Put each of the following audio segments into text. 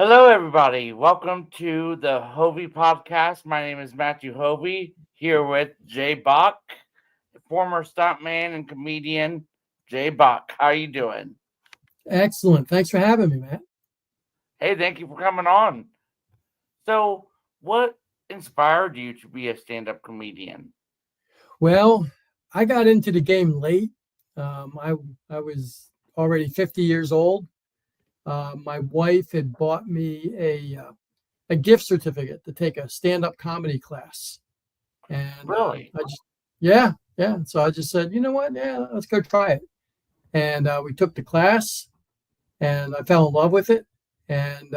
Hello, everybody. Welcome to the Hovey Podcast. My name is Matthew Hovey, here with Jay Boc, former stuntman and comedian. Jay Boc, how you doing? Excellent. Thanks for having me, Matt. Hey, thank you for coming on. So, what inspired you to be a stand-up comedian? Well, I got into the game late. I was already 50 years old. My wife had bought me a gift certificate to take a stand-up comedy class, and Really? yeah. So I just said, you know what? Yeah, let's go try it. And we took the class, and I fell in love with it, and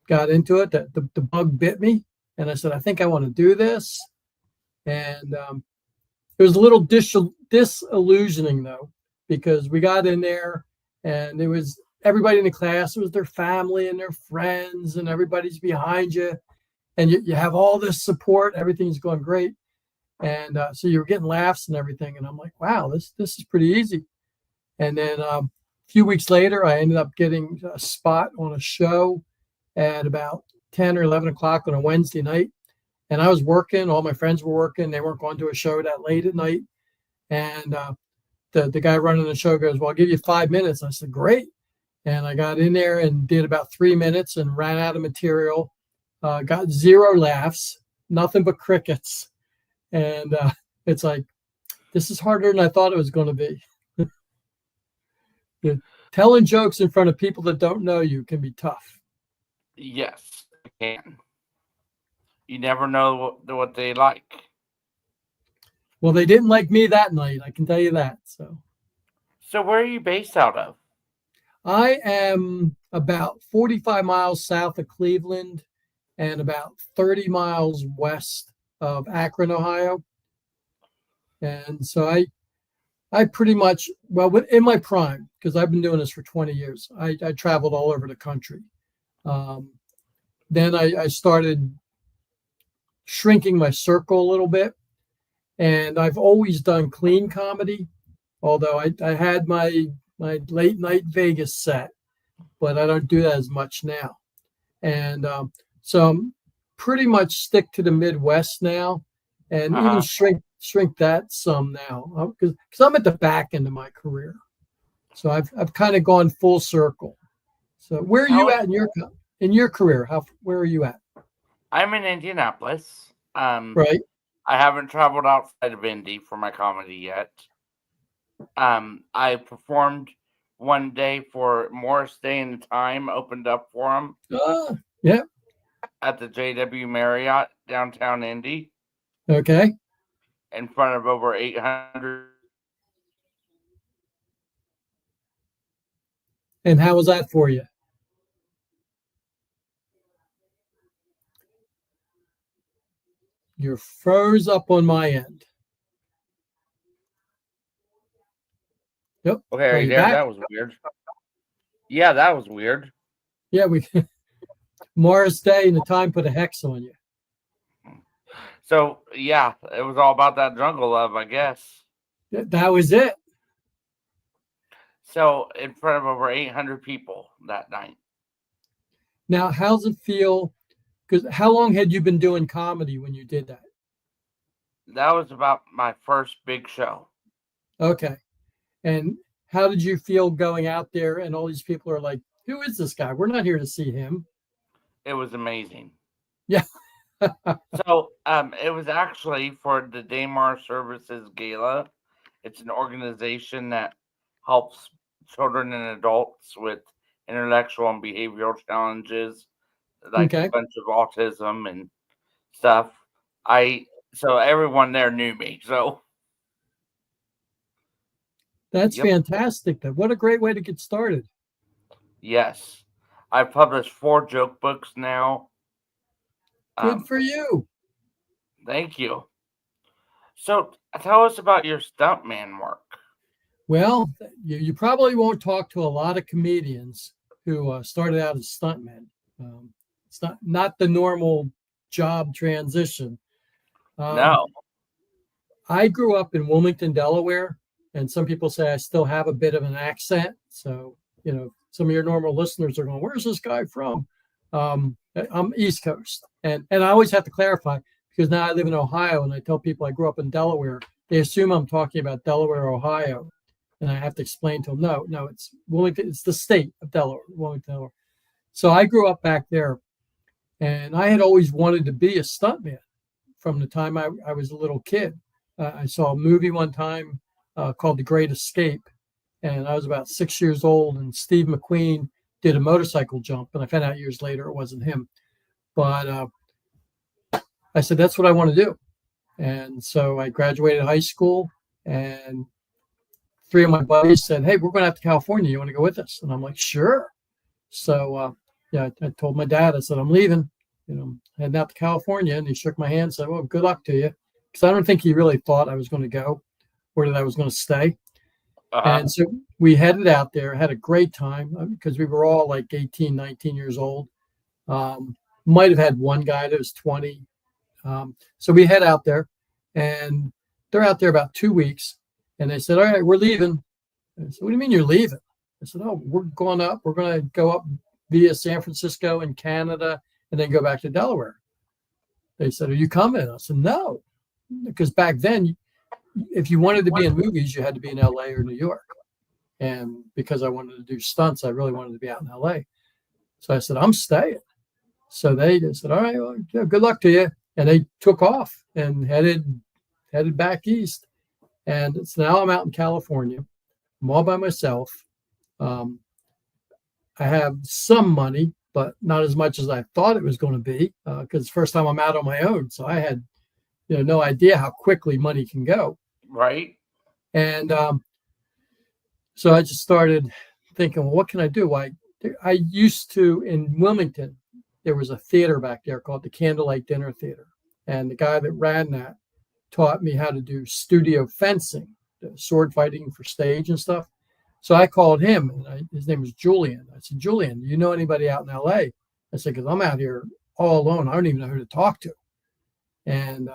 got into it. The bug bit me, and I said, I think I want to do this. And it was a little disillusioning though, because we got in there and it was everybody in the class, it was their family and their friends, and everybody's behind you. And you have all this support, everything's going great. And so you were getting laughs and everything. And I'm like, wow, this is pretty easy. And then a few weeks later, I ended up getting a spot on a show at about 10 or 11 o'clock on a Wednesday night. And I was working, all my friends were working. They weren't going to a show that late at night. And the guy running the show goes, well, I'll give you 5 minutes. I said, great. And I got in there and did about 3 minutes and ran out of material. Got zero laughs, nothing but crickets. And it's like, this is harder than I thought it was going to be. Telling jokes in front of people that don't know you can be tough. Yes, I can. You never know what they like. Well, they didn't like me that night, I can tell you that. So where are you based out of? I am about 45 miles south of Cleveland and about 30 miles west of Akron, Ohio. And so I pretty much, well, in my prime, because I've been doing this for 20 years, I traveled all over the country. Then I started shrinking my circle a little bit. And I've always done clean comedy, although I had my late night Vegas set, but I don't do that as much now. And so I'm pretty much stick to the Midwest now, and even shrink that some now, because I'm at the back end of my career. So I've kind of gone full circle. So where are you at in your career? Where are you at? I'm in Indianapolis. Right. I haven't traveled outside of Indy for my comedy yet. I performed one day for Morris Day and Time, opened up for him. Yeah. At the JW Marriott downtown Indy. Okay. In front of over 800. And how was that for you? You're froze up on my end. Yep. Okay, are you there? That was weird. Yeah, that was weird. Yeah, Morris Day and the Time put a hex on you. So, yeah, it was all about that jungle love, I guess. That was it. So, in front of over 800 people that night. Now, how's it feel? Because how long had you been doing comedy when you did that? That was about my first big show. Okay. And how did you feel going out there and all these people are like, who is this guy? We're not here to see him. It was amazing. Yeah. So it was actually for the Daymar Services Gala. It's an organization that helps children and adults with intellectual and behavioral challenges, like a bunch of autism and stuff. So everyone there knew me. So that's fantastic. What a great way to get started. Yes. I've published 4 joke books now. Good for you. Thank you. So tell us about your stuntman work. Well, you probably won't talk to a lot of comedians who started out as stuntmen. It's not the normal job transition. No. I grew up in Wilmington, Delaware, and some people say I still have a bit of an accent. So, some of your normal listeners are going, where's this guy from? I'm East Coast, and I always have to clarify because now I live in Ohio, and I tell people I grew up in Delaware. They assume I'm talking about Delaware, Ohio, and I have to explain to them, no, it's Wilmington. It's the state of Delaware, Wilmington, Delaware. So I grew up back there, and I had always wanted to be a stuntman from the time I was a little kid. I saw a movie one time called The Great Escape, and I was about 6 years old, and Steve McQueen did a motorcycle jump, and I found out years later it wasn't him. But I said, that's what I want to do. And so I graduated high school, and 3 of my buddies said, hey, we're going out to California. You want to go with us? And I'm like, sure. So, I told my dad, I said, I'm leaving, heading out to California. And he shook my hand and said, well, good luck to you. Because I don't think he really thought I was going to go or that I was going to stay. And so we headed out there, had a great time because we were all like 18, 19 years old. Might have had one guy that was 20. So we head out there, and they're out there about 2 weeks. And they said, all right, we're leaving. I said, what do you mean you're leaving? I said, oh, we're going up. We're going to go up via San Francisco and Canada and then go back to Delaware. They said, are you coming? I said, no. Because back then, if you wanted to be in movies, you had to be in LA or New York. And because I wanted to do stunts, I really wanted to be out in LA. So I said, I'm staying. So they said, all right, well, good luck to you. And they took off and headed back east. And so now I'm out in California. I'm all by myself. I have some money, but not as much as I thought it was going to be because it's the first time I'm out on my own. So I had no idea how quickly money can go. Right. And so I just started thinking, well, what can I do? I used to, in Wilmington, there was a theater back there called the Candlelight Dinner Theater. And the guy that ran that taught me how to do studio fencing, sword fighting for stage and stuff. So I called him, and his name was Julian. I said, Julian, do you know anybody out in LA? I said, because I'm out here all alone. I don't even know who to talk to. And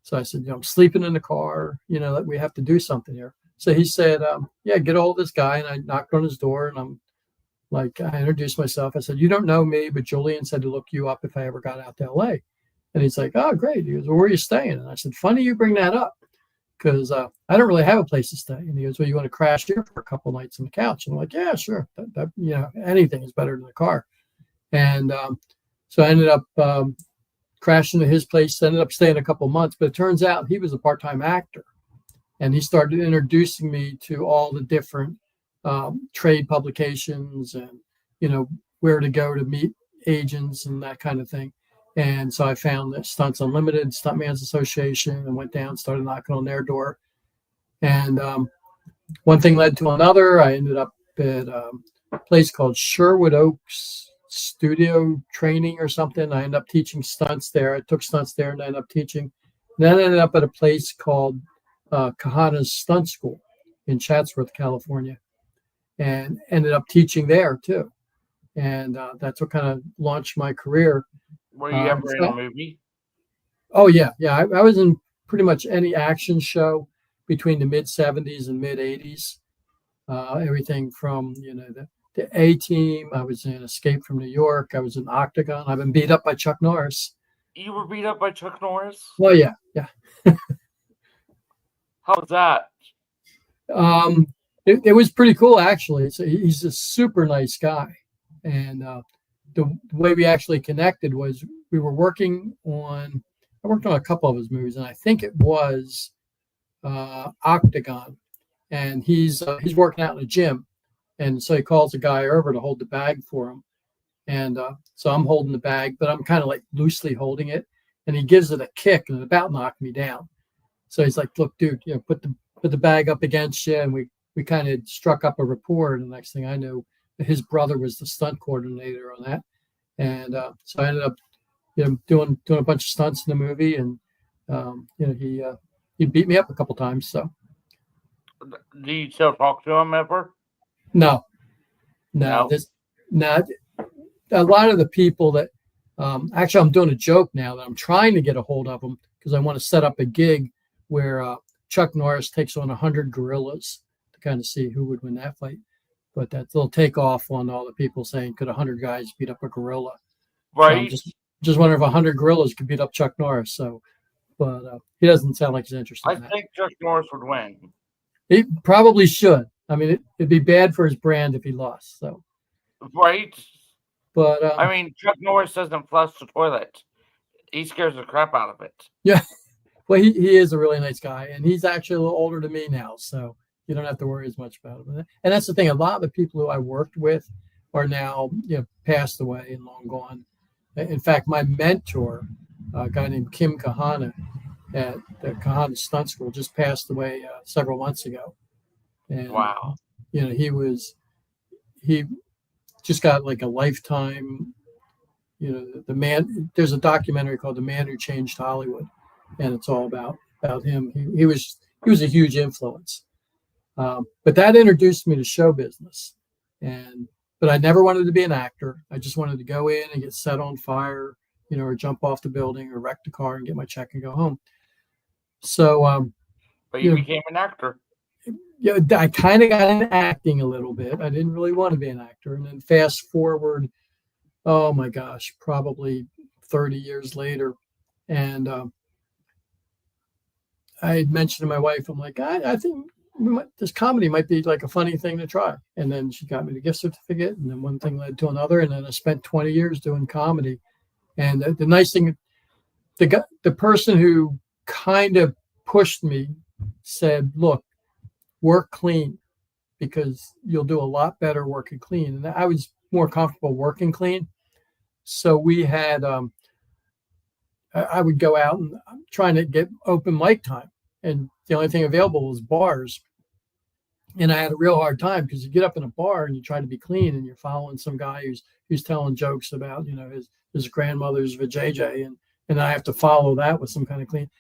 so I said, I'm sleeping in the car, that we have to do something here. So he said, yeah, get hold of this guy. And I knocked on his door, and I'm like, I introduced myself. I said, you don't know me, but Julian said to look you up if I ever got out to LA. And he's like, oh, great. He goes, well, where are you staying? And I said, funny you bring that up because I don't really have a place to stay. And he goes, well, you want to crash here for a couple of nights on the couch? And I'm like, yeah, sure. Anything is better than the car. And so I ended up crashing to his place, ended up staying a couple of months. But it turns out he was a part-time actor. And he started introducing me to all the different trade publications and, where to go to meet agents and that kind of thing. And so I found that Stunts Unlimited, Stuntman's Association, and went down, started knocking on their door. And one thing led to another. I ended up at a place called Sherwood Oaks Studio Training or something. I ended up teaching stunts there. I took stunts there and I ended up teaching. Then I ended up at a place called Kahana's Stunt School in Chatsworth, California, and ended up teaching there too. And that's what kind of launched my career. Were you ever in a movie? Oh, yeah. I was in pretty much any action show between the mid-'70s and mid-'80s. Everything from, the A-Team. I was in Escape from New York. I was in Octagon. I've been beat up by Chuck Norris. You were beat up by Chuck Norris? Well, yeah. How was that? It was pretty cool, actually. So he's a super nice guy. And the way we actually connected was we were working on, I worked on a couple of his movies, and I think it was Octagon. And he's working out in a gym. And so he calls a guy over to hold the bag for him. And so I'm holding the bag, but I'm kind of like loosely holding it. And he gives it a kick and it about knocked me down. So he's like, look, dude, put the bag up against you. And we kind of struck up a rapport. And the next thing I knew, his brother was the stunt coordinator on that. And so I ended up doing a bunch of stunts in the movie. And, he beat me up a couple times. So. Do you still talk to him ever? No. A lot of the people that actually I'm doing a joke now that I'm trying to get a hold of them because I want to set up a gig where Chuck Norris takes on 100 gorillas to kind of see who would win that fight. But they'll take off on all the people saying, could 100 guys beat up a gorilla? So I'm Right? just wondering if 100 gorillas could beat up Chuck Norris. So, but he doesn't sound like he's interested I in that. think Chuck Norris would win. He probably should. I mean, it'd be bad for his brand if he lost. So, Right? but I mean, Chuck Norris doesn't flush the toilet. He scares the crap out of it. yeah, well, he is a really nice guy, and he's actually a little older than me now, so you don't have to worry as much about him. And that's the thing. A lot of the people who I worked with are now passed away and long gone. In fact, my mentor, a guy named Kim Kahana at the Kahana Stunt School, just passed away several months ago. And Wow. he just got like a lifetime. The man. There's a documentary called "The Man Who Changed Hollywood," and it's all about him. He was a huge influence. But that introduced me to show business, but I never wanted to be an actor. I just wanted to go in and get set on fire, or jump off the building or wreck the car and get my check and go home. So, but you became an actor. I kind of got into acting a little bit. I didn't really want to be an actor. And then fast forward, oh my gosh, probably 30 years later. And I had mentioned to my wife, I'm like, I think this comedy might be like a funny thing to try. And then she got me the gift certificate, and then one thing led to another. And then I spent 20 years doing comedy. And the nice thing, the person who kind of pushed me said, look, work clean, because you'll do a lot better working clean. And I was more comfortable working clean. So we had, I would go out and trying to get open mic time. And the only thing available was bars. And I had a real hard time, because you get up in a bar and you try to be clean, and you're following some guy who's telling jokes about, his grandmother's vajayjay, and I have to follow that with some kind of clean.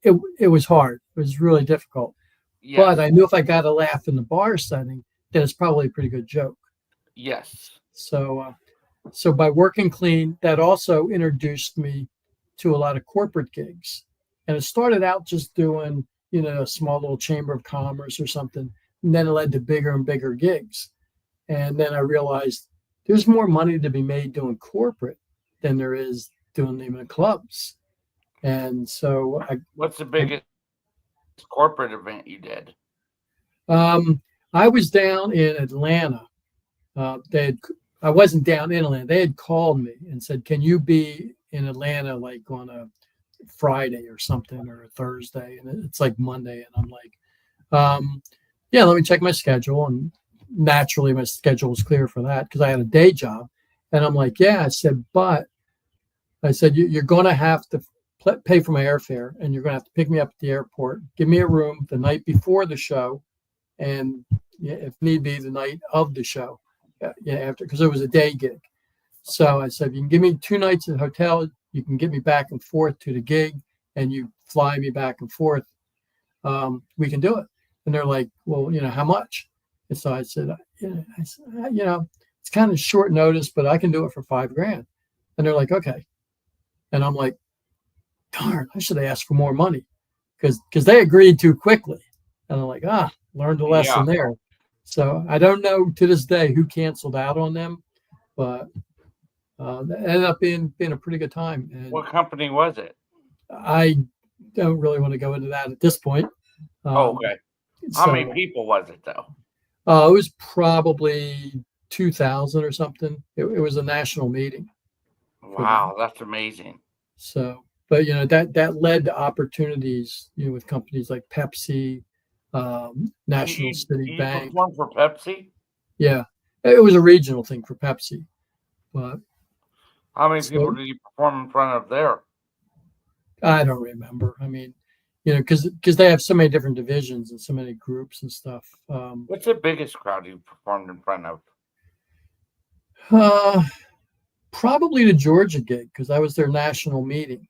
It was hard. It was really difficult. Yes. But I knew if I got a laugh in the bar setting, then it's probably a pretty good joke. Yes. So by working clean, that also introduced me to a lot of corporate gigs. And it started out just doing, a small little chamber of commerce or something. And then it led to bigger and bigger gigs. And then I realized there's more money to be made doing corporate than there is doing them in clubs. And so what's the biggest corporate event you did? I was down in Atlanta. I wasn't down in Atlanta. They had called me and said, can you be in Atlanta like on a Friday or something, or a Thursday? And it's like Monday. And I'm like, yeah, let me check my schedule. And naturally my schedule was clear for that, because I had a day job. And I'm like, yeah. I said, you're going to have to pay for my airfare, and you're going to have to pick me up at the airport, give me a room the night before the show, and if need be, the night of the show, after, because it was a day gig. So I said, you can give me 2 nights at the hotel, you can get me back and forth to the gig, and you fly me back and forth. We can do it. And they're like, well, how much? And so I said, it's kind of short notice, but I can do it for $5,000. And they're like, okay. And I'm like, darn, I should have asked for more money, because they agreed too quickly. And I'm like, learned a lesson there. So I don't know to this day who canceled out on them, but that ended up being a pretty good time. And what company was it? I don't really want to go into that at this point. Okay. How many people was it, though? It was probably 2,000 or something. It was a national meeting. Wow, that's amazing. So, but that led to opportunities, with companies like Pepsi, National City Bank. You performed for Pepsi? Yeah, it was a regional thing for Pepsi. But how many people did you perform in front of there? I don't remember. I mean, because they have so many different divisions and so many groups and stuff. What's the biggest crowd you performed in front of? Probably the Georgia gig, because that was their national meeting.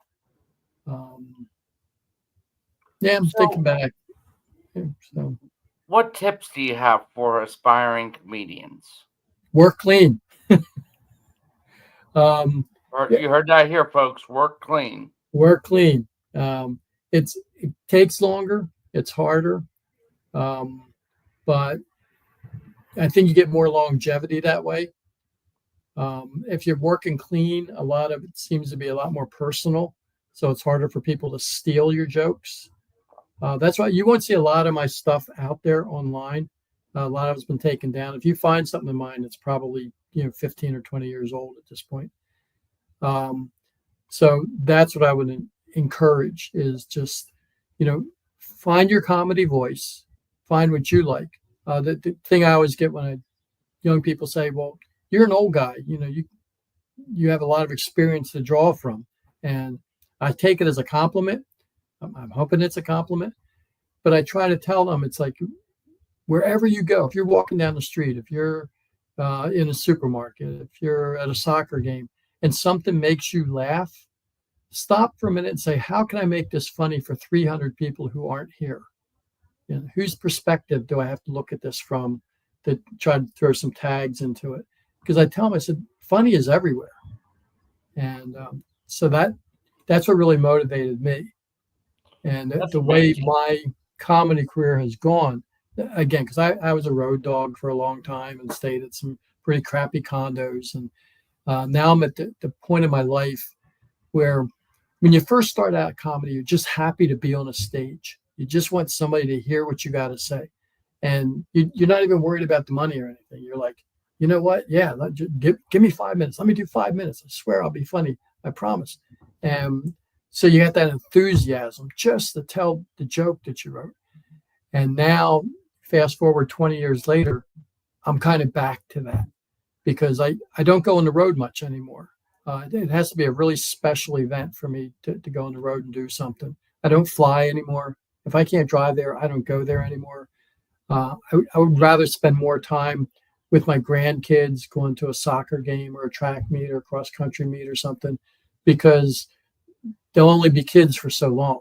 Yeah, I'm thinking back. So, what tips do you have for aspiring comedians? Work clean. You heard that here, folks. Work clean. Work clean. It takes longer. It's harder. But I think you get more longevity that way. If you're working clean, a lot of it seems to be a lot more personal, so it's harder for people to steal your jokes. That's why you won't see a lot of my stuff out there online. A lot of it's been taken down. If you find something of mine, it's probably 15 or 20 years old at this point. So that's what I would encourage is just find your comedy voice, find what you like. The thing I always get when young people say, "Well, you're an old guy, you have a lot of experience to draw from," and I take it as a compliment. I'm hoping it's a compliment, but I try to tell them it's like wherever you go, if you're walking down the street, if you're in a supermarket, if you're at a soccer game and something makes you laugh, stop for a minute and say, how can I make this funny for 300 people who aren't here? Whose perspective do I have to look at this from to try to throw some tags into it? Because I tell them, I said, funny is everywhere. And so that's what really motivated me. And the way my comedy career has gone, again, because I was a road dog for a long time and stayed at some pretty crappy condos. And now I'm at the point in my life where when you first start out comedy, you're just happy to be on a stage. You just want somebody to hear what you got to say. And you're not even worried about the money or anything. You're like, you know what? Yeah, give me 5 minutes. Let me do 5 minutes. I swear I'll be funny. I promise. And so you got that enthusiasm just to tell the joke that you wrote. And now, fast forward 20 years later, I'm kind of back to that because I don't go on the road much anymore. It has to be a really special event for me to go on the road and do something. I don't fly anymore. If I can't drive there, I don't go there anymore. I would rather spend more time with my grandkids going to a soccer game or a track meet or a cross country meet or something, because they'll only be kids for so long.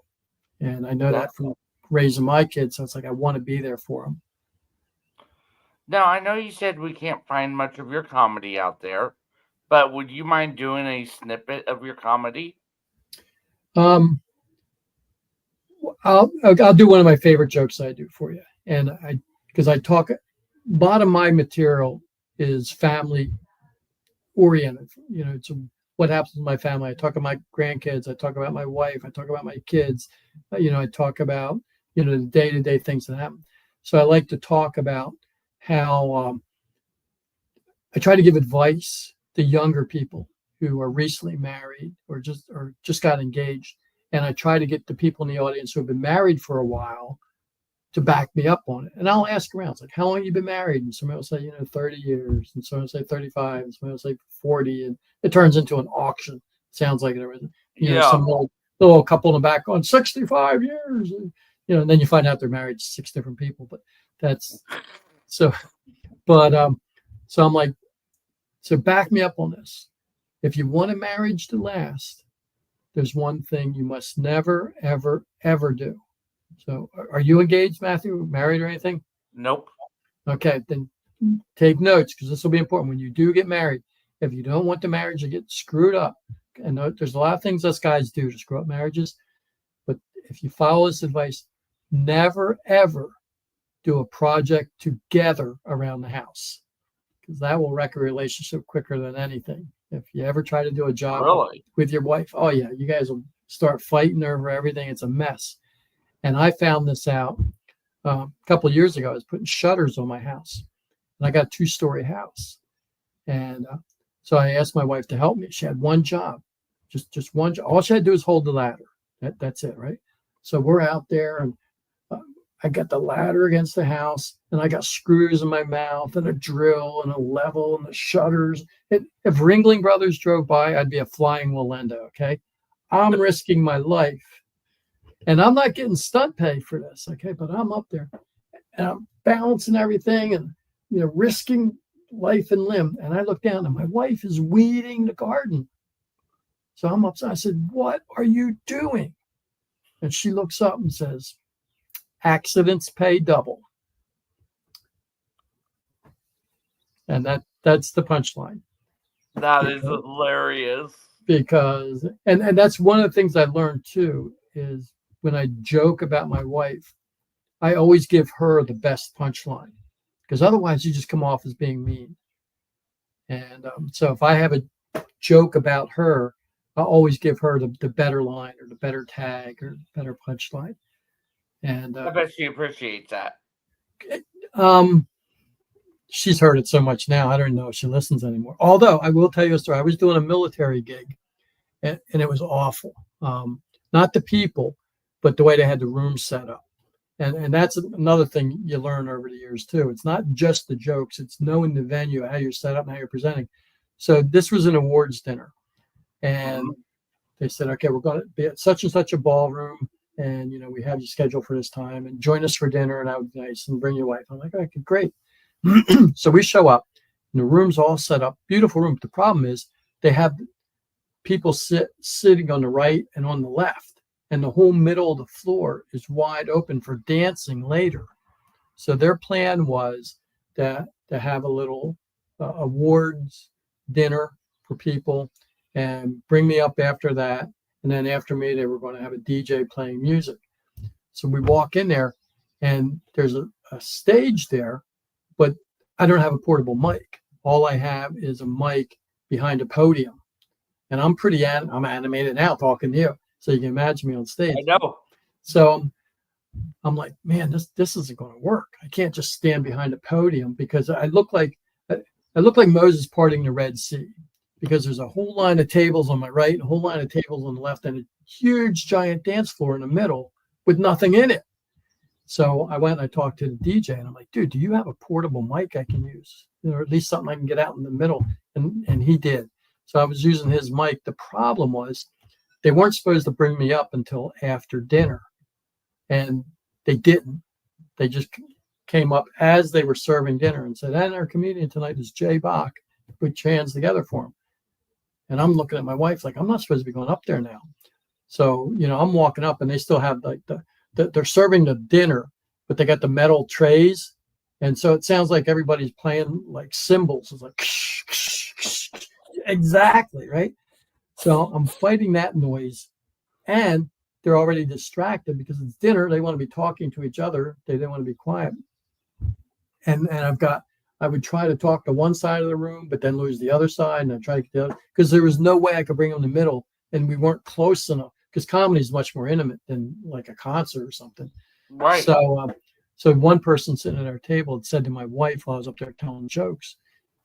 And I know that from raising my kids. So it's like, I want to be there for them. Now, I know you said we can't find much of your comedy out there, but would you mind doing a snippet of your comedy? I'll do one of my favorite jokes I do for you. And because I talk, a lot of my material is family oriented. It's what happens in my family. I talk about my grandkids. I talk about my wife. I talk about my kids. I talk about, the day-to-day things that happen. So I like to talk about how I try to give advice to younger people who are recently married or just got engaged. And I try to get the people in the audience who have been married for a while to back me up on it. And I'll ask around, it's like, how long have you been married? And somebody will say, 30 years. And someone will say 35. And somebody will say 40. And it turns into an auction. Sounds like it. Some little couple in the back going 65 years. And then you find out they're married to 6 different people. But that's so. But so I'm like, so back me up on this. If you want a marriage to last, there's one thing you must never, ever, ever do. So are you engaged, Matthew? Married or anything? Nope. Okay, then take notes because this will be important. When you do get married, if you don't want the marriage to get screwed up, and there's a lot of things us guys do to screw up marriages, but if you follow this advice, never, ever do a project together around the house because that will wreck a relationship quicker than anything. If you ever try to do a job with your wife, oh yeah, you guys will start fighting over everything. It's a mess. And I found this out a couple of years ago. I was putting shutters on my house, and I got a 2-story house. And so I asked my wife to help me. She had one job, just one job. All she had to do was hold the ladder. That's it, right? So we're out there, and I got the ladder against the house, and I got screws in my mouth and a drill and a level and the shutters. If Ringling Brothers drove by, I'd be a flying Walenda, okay? I'm risking my life. And I'm not getting stunt pay for this, okay? But I'm up there, and I'm balancing everything and, risking life and limb. And I look down, and my wife is weeding the garden. So I'm upset. I said, what are you doing? And she looks up and says, accidents pay double. And that's the punchline. That is hilarious. Because, and that's one of the things I learned too, is when I joke about my wife, I always give her the best punchline because otherwise you just come off as being mean. And so if I have a joke about her, I'll always give her the better line or the better tag or better punchline. And I bet she appreciates that. um, she's heard it so much now, I don't know if she listens anymore. Although I will tell you a story. I was doing a military gig, and it was awful. Not the people, but the way they had the room set up. And that's another thing you learn over the years too. It's not just the jokes; it's knowing the venue, how you're set up, and how you're presenting. So this was an awards dinner, and they said, "Okay, we're going to be at such and such a ballroom, and we have you scheduled for this time, and join us for dinner, and that would be nice, and bring your wife." I'm like, "Okay, great." So we show up, and the room's all set up, beautiful room. The problem is they have people sitting on the right and on the left. And the whole middle of the floor is wide open for dancing later. So their plan was to have a little awards dinner for people and bring me up after that. And then after me, they were going to have a DJ playing music. So we walk in there, and there's a stage there, but I don't have a portable mic. All I have is a mic behind a podium. And I'm I'm animated now talking to you. So you can imagine me on stage. I know. So I'm like, man, this isn't going to work. I can't just stand behind a podium because I look like Moses parting the Red Sea, because there's a whole line of tables on my right and a whole line of tables on the left and a huge giant dance floor in the middle with nothing in it. So I went and I talked to the DJ, and I'm like, dude, do you have a portable mic I can use? Or at least something I can get out in the middle. And he did. So I was using his mic. The problem was, they weren't supposed to bring me up until after dinner, and they didn't. They just came up as they were serving dinner and said, "And our comedian tonight is Jay Boc. Put your hands together for him." And I'm looking at my wife like, I'm not supposed to be going up there now. So, I'm walking up, and they still have like they're serving the dinner, but they got the metal trays. And so it sounds like everybody's playing like cymbals. It's like, exactly, right? So I'm fighting that noise, and they're already distracted because it's dinner. They want to be talking to each other. They want to be quiet. And I would try to talk to one side of the room, but then lose the other side. And I try to get the other, because there was no way I could bring them in the middle, and we weren't close enough, because comedy is much more intimate than like a concert or something. Right. So one person sitting at our table had said to my wife while I was up there telling jokes,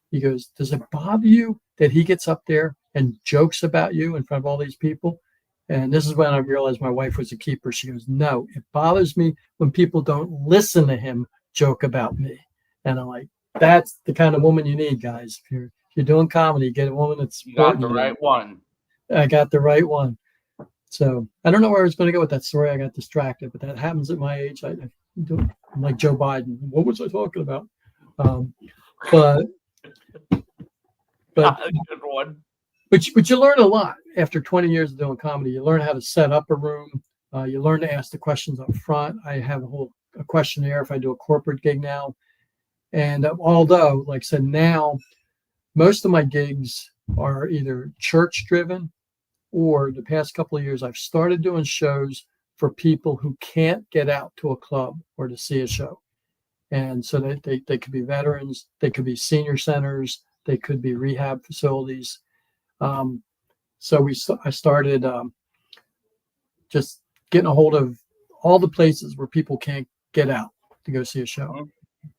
he goes, "Does it bother you that he gets up there and jokes about you in front of all these people?" And this is when I realized my wife was a keeper. She goes, "No, it bothers me when people don't listen to him joke about me." And I'm like, that's the kind of woman you need, guys. If you're doing comedy, get a woman that's you got the right one. I got the right one. So I don't know where I was going to go with that story. I got distracted, but that happens at my age. I'm like Joe Biden. What was I talking about? But Good one. But you learn a lot after 20 years of doing comedy. You learn how to set up a room. You learn to ask the questions up front. I have a questionnaire if I do a corporate gig now. And although, like I said, now most of my gigs are either church driven, or the past couple of years I've started doing shows for people who can't get out to a club or to see a show. And so they could be veterans, they could be senior centers, they could be rehab facilities. So I started just getting a hold of all the places where people can't get out to go see a show.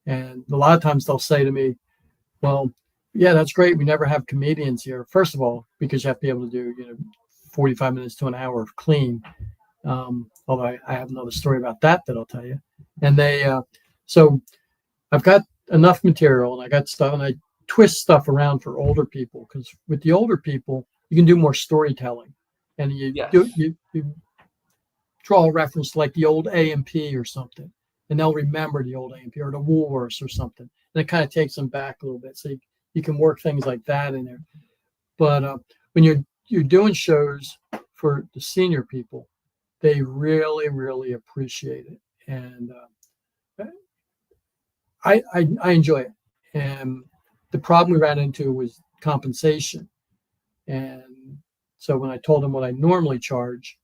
And a lot of times they'll say to me, "Well, yeah, that's great. We never have comedians here." First of all, because you have to be able to do 45 minutes to an hour of clean. Although I have another story about that I'll tell you. And so I've got enough material, and I got stuff, and I twist stuff around for older people, because with the older people you can do more storytelling, and you draw a reference to like the old A&P or something, and they'll remember the old A&P or the Woolworths or something, and it kind of takes them back a little bit. So you can work things like that in there. But when you're doing shows for the senior people, they really, really appreciate it, and I enjoy it. And the problem we ran into was compensation. And so when I told them what I normally charge,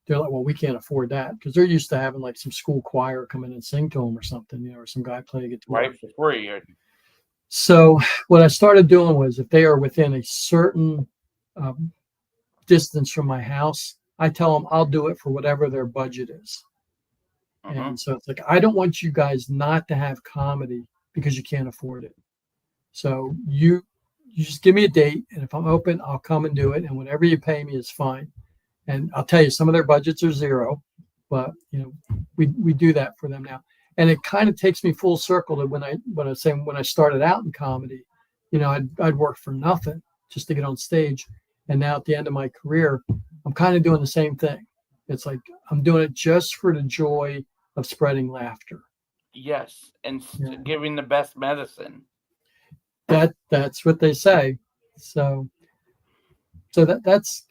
they're like, "Well, we can't afford that," because they're used to having like some school choir come in and sing to them or something, or some guy play guitar. Right, for free. So what I started doing was, if they are within a certain um, distance from my house, I tell them I'll do it for whatever their budget is. Hmm. And so it's like, I don't want you guys not to have comedy because you can't afford it. So you just give me a date, and if I'm open, I'll come and do it. And whatever you pay me is fine. And I'll tell you, some of their budgets are zero, but we do that for them now. And it kind of takes me full circle to when I started out in comedy, I'd work for nothing just to get on stage. And now at the end of my career, I'm kind of doing the same thing. It's like I'm doing it just for the joy of spreading laughter. Yes, and Yeah. giving the best medicine. That's what they say. So that's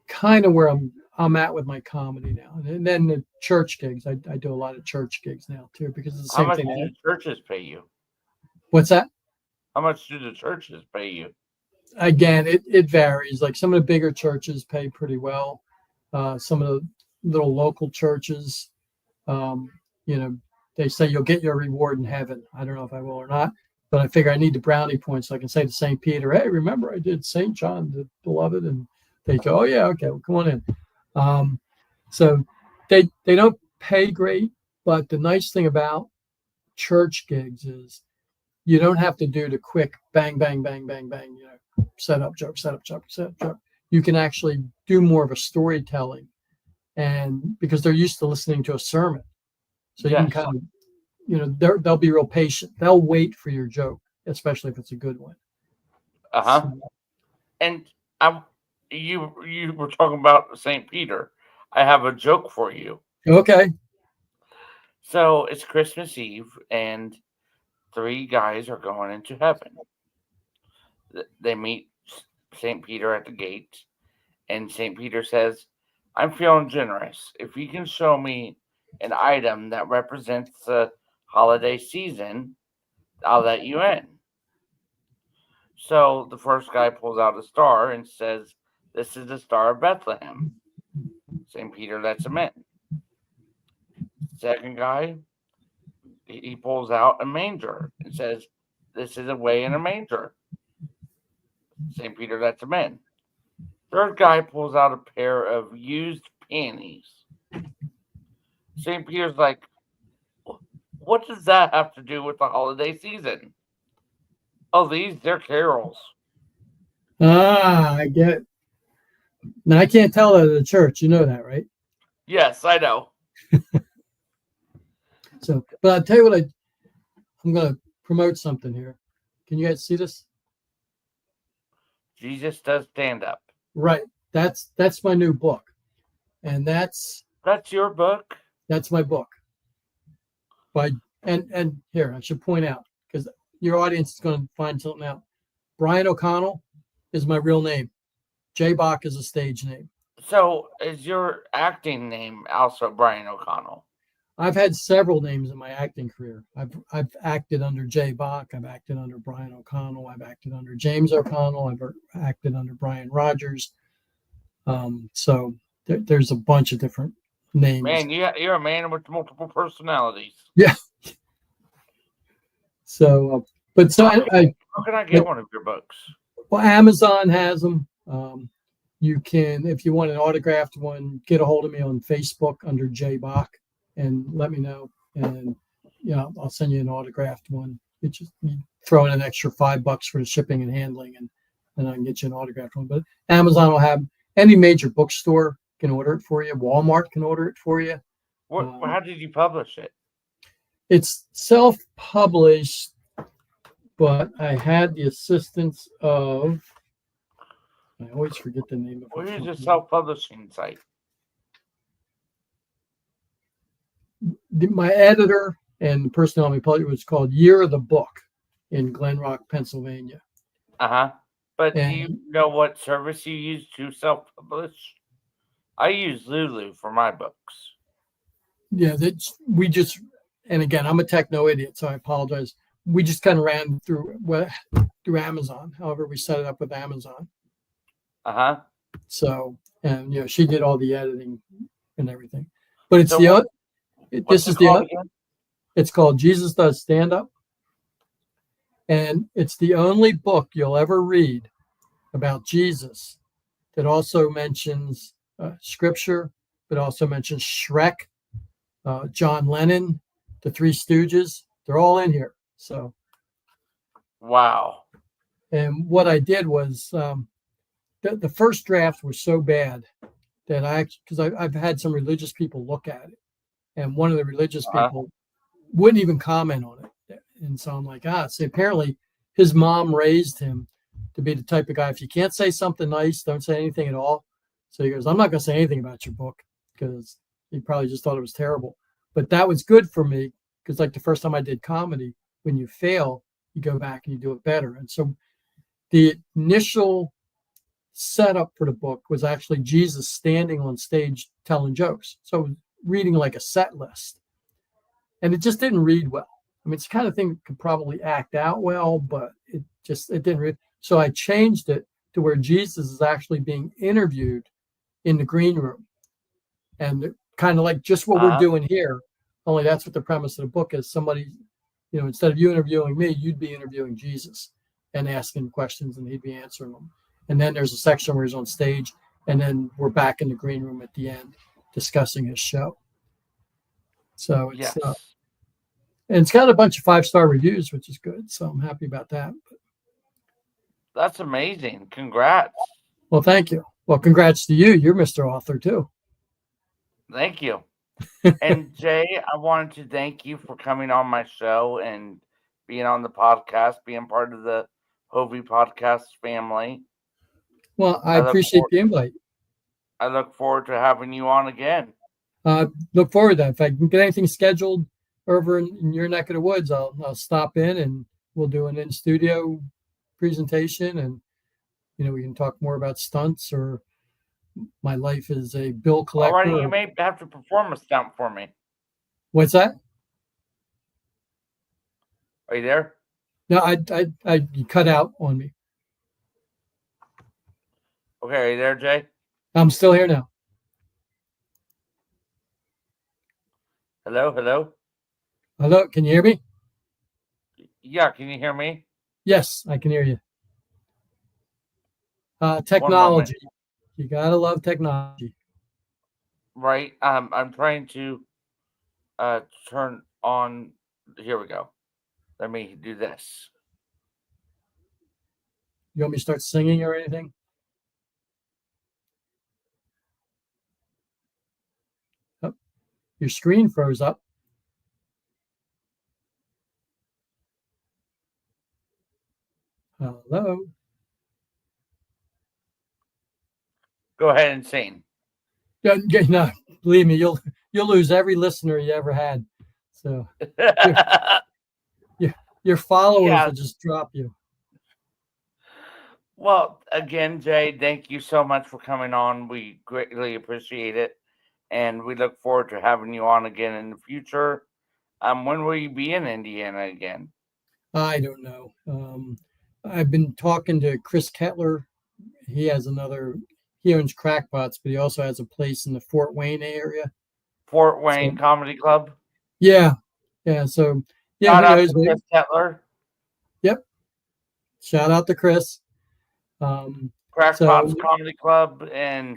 kind of where I'm at with my comedy now. And then the church gigs, I do a lot of church gigs now too, because it's the How same much thing. do the churches pay you? What's that? How much do the churches pay you? Again, it varies. Like some of the bigger churches pay pretty well. Some of the little local churches, um, you know, they say you'll get your reward in heaven. I don't know if I will or not, but I figure I need the brownie points so I can say to St. Peter, hey, remember I did St. John the Beloved? And they go, oh yeah, okay, well, come on in. So they don't pay great, but the nice thing about church gigs is you don't have to do the quick bang, bang, bang, bang, bang, set up joke, set up joke, set up joke. You can actually do more of a storytelling, and because they're used to listening to a sermon. So you can Yes. kind of, they'll be real patient. They'll wait for your joke, especially if it's a good one. Uh-huh. And you were talking about St. Peter. I have a joke for you. Okay. So it's Christmas Eve, and 3 guys are going into heaven. They meet St. Peter at the gate, and St. Peter says, I'm feeling generous. If you can show me an item that represents the holiday season, I'll let you in. So the first guy pulls out a star and says, this is the Star of Bethlehem. St. Peter lets him in. Second guy, he pulls out a manger and says, this is a way in a manger. St. Peter lets him in. Third guy pulls out a pair of used panties. St. Peter's like, what does that have to do with the holiday season? Oh, they're carols. I get it. Now I can't tell that at the church. You know that, right? Yes, I know. So, but I'll tell you what, I'm going to promote something here. Can you guys see this? Jesus does stand up. Right. That's my new book. And that's your book? That's my book. And here, I should point out, because your audience is going to find something out. Brian O'Connell is my real name. Jay Boc is a stage name. So is your acting name also Brian O'Connell? I've had several names in my acting career. I've acted under Jay Boc. I've acted under Brian O'Connell. I've acted under James O'Connell. I've acted under Brian Rogers. So there's a bunch of different names. Man, you're a man with multiple personalities. Yeah. So, how can I get one of your books? Well, Amazon has them. You can, if you want an autographed one, get a hold of me on Facebook under Jay Boc and let me know. And I'll send you an autographed one. You throw in an extra $5 for the shipping and handling, and I can get you an autographed one. But Amazon will have, any major bookstore can order it for you. Walmart can order it for you. How did you publish it? It's self-published, but I had the assistance of, I always forget the name of it. What is your self-publishing site? My editor and the person on my publisher was called Year of the Book in Glen Rock, Pennsylvania. But do you know what service you use to self-publish? I use Lulu for my books. Yeah, and again, I'm a techno idiot, so I apologize. We just kind of ran through Amazon. However, we set it up with Amazon. So, and she did all the editing and everything. But it's it's called Jesus Does Stand Up. And it's the only book you'll ever read about Jesus that also mentions scripture, but also mentions Shrek, John Lennon, the Three Stooges. They're all in here. So, Wow. and what I did was the first drafts were so bad that because I've had some religious people look at it, and one of the religious people wouldn't even comment on it. And so I'm like, see, apparently his mom raised him to be the type of guy, if you can't say something nice, don't say anything at all. So he goes, I'm not going to say anything about your book because he probably just thought it was terrible. But that was good for me because, like, the first time I did comedy, when you fail, you go back and you do it better. And so the initial setup for the book was actually Jesus standing on stage telling jokes. So reading like a set list. And it just didn't read well. I mean, it's the kind of thing that could probably act out well, but it didn't read. So I changed it to where Jesus is actually being interviewed in the green room. And kind of like just what we're doing here, only that's what the premise of the book is. Somebody, instead of you interviewing me, you'd be interviewing Jesus and asking questions and he'd be answering them. And then there's a section where he's on stage, and then we're back in the green room at the end discussing his show. So it's and it's got a bunch of 5-star reviews, which is good. So I'm happy about that. That's amazing. Congrats. Well, thank you. Well, congrats to you. You're Mr. Author too. Thank you. And Jay, I wanted to thank you for coming on my show and being on the podcast, being part of the Hovey Podcast family. Well, I appreciate the invite. I look forward to having you on again. Look forward to that. If I can get anything scheduled over in your neck of the woods, I'll stop in and we'll do an in-studio presentation, and we can talk more about stunts or my life as a bill collector. Alrighty, you may have to perform a stunt for me. What's that? Are you there? No, you cut out on me. Okay, are you there, Jay? I'm still here now. Hello? Hello, can you hear me? Yeah, can you hear me? Yes, I can hear you. Technology. You gotta love technology. Right. I'm trying to turn on. Here we go. Let me do this. You want me to start singing or anything? Oh, your screen froze up. Hello. Go ahead and sing. No, believe me, you'll lose every listener you ever had. So your followers will just drop you. Well, again, Jay, thank you so much for coming on. We greatly appreciate it, and we look forward to having you on again in the future. When will you be in Indiana again? I don't know. I've been talking to Chris Kettler. He owns Crackpots, but he also has a place in the Fort Wayne area. Fort Wayne Comedy Club? Yeah. So, yeah. Shout out to Chris Kettler. Yep. Shout out to Chris. Crackpots Comedy Club and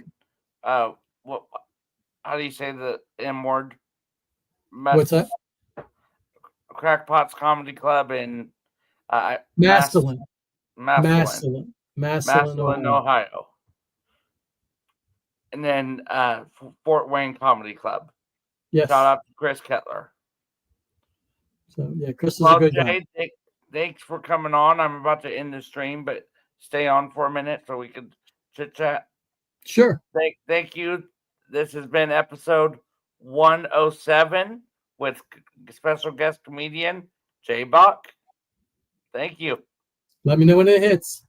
how do you say the M word? What's that? Crackpots Comedy Club in Massillon, Ohio. And then Fort Wayne Comedy Club. Yes. Shout out to Chris Kettler. So yeah, Chris is a good guy. Thanks for coming on. I'm about to end the stream, but stay on for a minute so we can chit chat. Sure. Thank you. This has been episode 107 with special guest comedian Jay Boc. Thank you. Let me know when it hits.